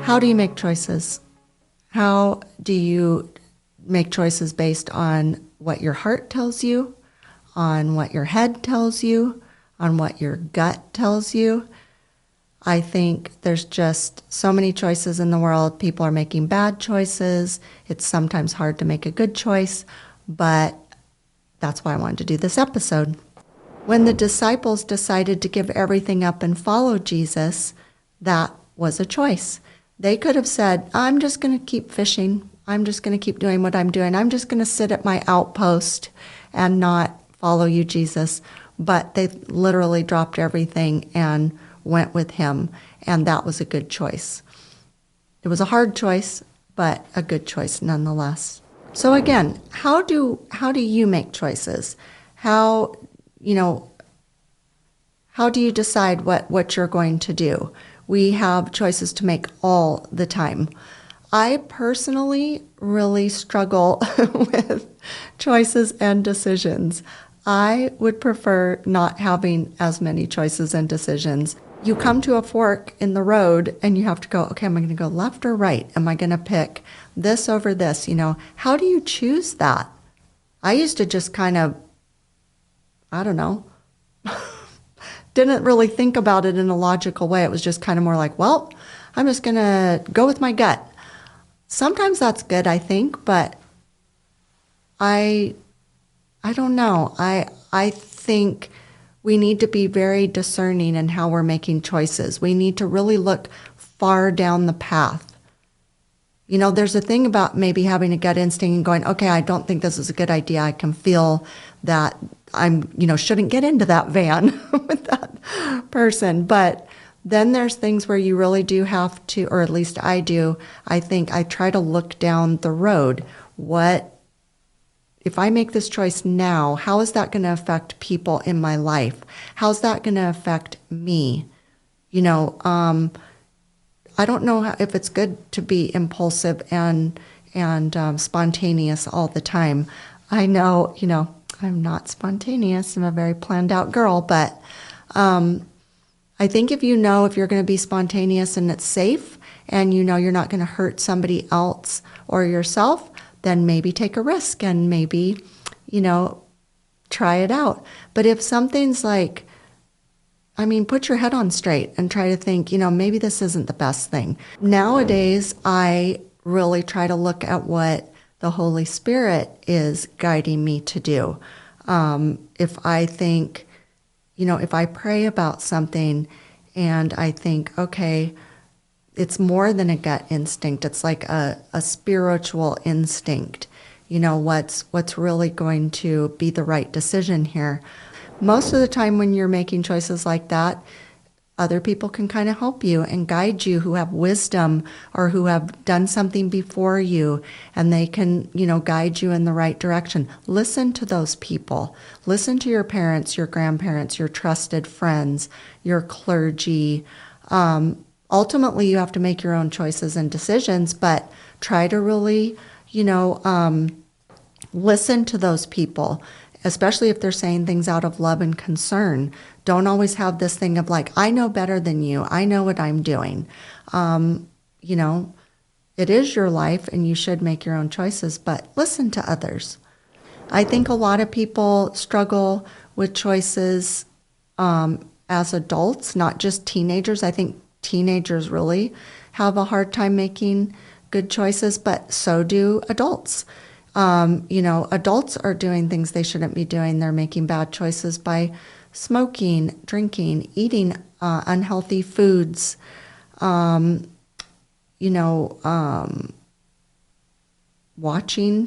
How do you make choices? How do you make choices based on what your heart tells you, on what your head tells you, on what your gut tells you? I think there's just so many choices in the world. People are making bad choices. It's sometimes hard to make a good choice, but that's why I wanted to do this episode. When the disciples decided to give everything up and follow Jesus, that was a choice. They could have said, I'm just going to keep fishing. I'm just going to keep doing what I'm doing. I'm just going to sit at my outpost and not follow you, Jesus. But they literally dropped everything and went with him, and that was a good choice. It was a hard choice, but a good choice nonetheless. So again, how do you make choices? How do you decide what you're going to do? We have choices to make all the time. I personally really struggle with choices and decisions. I would prefer not having as many choices and decisions. You come to a fork in the road and you have to go, okay, am I going to go left or right? Am I going to pick this over this? How do you choose that? I used to just kind of, I don't know, didn't really think about it in a logical way. It was just kind of more like, well, I'm just going to go with my gut. Sometimes that's good, I think, but I don't know. I think we need to be very discerning in how we're making choices. We need to really look far down the path. There's a thing about maybe having a gut instinct and going, okay, I don't think this is a good idea. I can feel that shouldn't get into that van with that person. But then there's things where you really do have to, or at least I do, I think I try to look down the road. If I make this choice now, how is that going to affect people in my life? How's that going to affect me? I don't know if it's good to be impulsive and spontaneous all the time. I know, I'm not spontaneous. I'm a very planned out girl, but I think if you're going to be spontaneous and it's safe and you're not going to hurt somebody else or yourself, then maybe take a risk and maybe, try it out. But if something's like, put your head on straight and try to think, maybe this isn't the best thing. Nowadays, I really try to look at what the Holy Spirit is guiding me to do. If I think, if I pray about something and I think, okay, it's more than a gut instinct. It's like a spiritual instinct. What's really going to be the right decision here. Most of the time when you're making choices like that, other people can kind of help you and guide you who have wisdom or who have done something before you, and they can, guide you in the right direction. Listen to those people. Listen to your parents, your grandparents, your trusted friends, your clergy. Ultimately, you have to make your own choices and decisions, but try to really, listen to those people, especially if they're saying things out of love and concern. Don't always have this thing of like, I know better than you. I know what I'm doing. It is your life and you should make your own choices, but listen to others. I think a lot of people struggle with choices as adults, not just teenagers. I think teenagers really have a hard time making good choices, but so do adults. Adults are doing things they shouldn't be doing. They're making bad choices by smoking, drinking, eating unhealthy foods, watching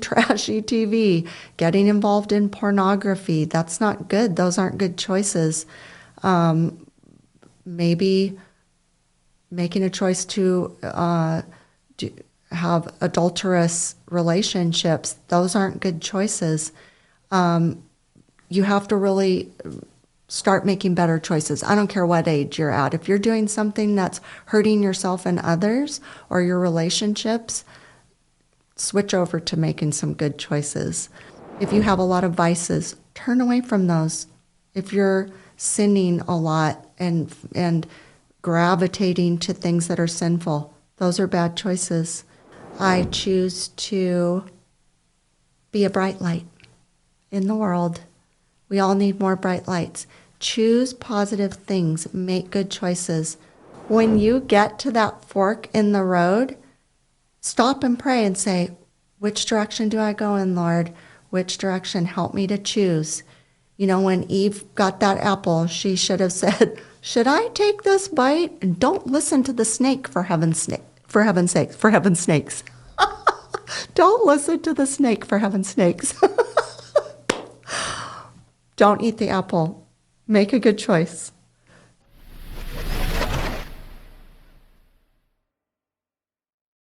trashy TV, getting involved in pornography. That's not good. Those aren't good choices. Maybe making a choice to have adulterous relationships. Those aren't good choices. You have to really start making better choices. I don't care what age you're at. If you're doing something that's hurting yourself and others or your relationships, switch over to making some good choices. If you have a lot of vices, turn away from those. If you're sinning a lot and gravitating to things that are sinful, Those are bad choices. I choose to be a bright light in the world. We all need more bright lights. Choose positive things. Make good choices. When you get to that fork in the road, stop and pray and say, which direction do I go in, Lord? Which direction? Help me to choose. You know, when Eve got that apple, she should have said, should I take this bite? And don't listen to the snake, for heaven's sake. For heaven's sakes. For heaven's sakes. Don't listen to the snake, for heaven's sakes. Don't eat the apple. Make a good choice.